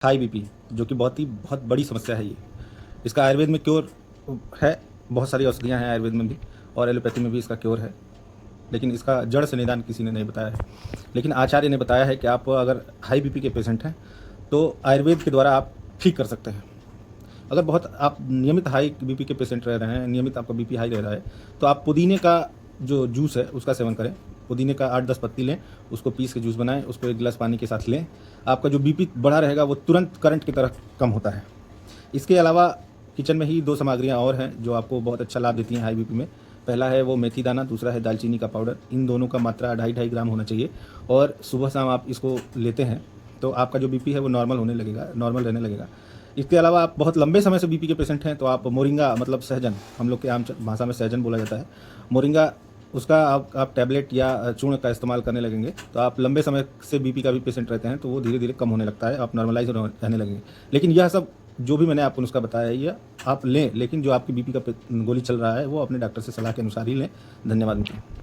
High BP, जो कि बहुत बड़ी समस्या है ये। इसका आयुर्वेद में क्योर है, बहुत सारी औषधियाँ हैं आयुर्वेद में भी और एलोपैथी में भी इसका क्योर है, लेकिन इसका जड़ से निदान किसी ने नहीं बताया है। लेकिन आचार्य ने बताया है कि आप अगर हाई बीपी के पेशेंट हैं, तो आयुर्वेद के द्वारा आप ठीक कर सकते हैं। अगर बहुत आप नियमित हाई बीपी के पेशेंट रह रहे हैं, नियमित आपका बीपी हाई रह रहा है, तो आप पुदीने का जो जूस है उसका सेवन करें। पुदीने का 8-10 पत्ती लें, उसको पीस के जूस बनाएँ, उसको 1 गिलास पानी के साथ लें। आपका जो बीपी बढ़ा रहेगा वो तुरंत करंट की तरह कम होता है। इसके अलावा किचन में ही 2 सामग्रियाँ और हैं जो आपको बहुत अच्छा लाभ देती हैं हाई बीपी में। पहला है वो मेथी दाना, दूसरा है दालचीनी का पाउडर। इन दोनों का मात्रा 2.5-2.5 ग्राम होना चाहिए और सुबह-शाम आप इसको लेते हैं, तो आपका जो बीपी है वो नॉर्मल रहने लगेगा। इसके अलावा आप बहुत लंबे समय से बीपी के पेशेंट हैं, तो आप मोरिंगा मतलब सहजन, हम लोग के आम भाषा में सहजन बोला जाता है। मोरिंगा उसका आप टैबलेट या चूर्ण का इस्तेमाल करने लगेंगे, तो आप लंबे समय से बीपी का भी पेशेंट रहते हैं, तो वो धीरे-धीरे कम होने लगता है, आप नॉर्मलाइज़ रहने लगेंगे। लेकिन यह सब जो भी मैंने आपको नुस्खा बताया है, ये आप लें, लेकिन जो आपकी बीपी का गोली चल रहा है, वो अपने डॉक्टर से सलाह के अनुसार ही लें। धन्यवाद मित्रों।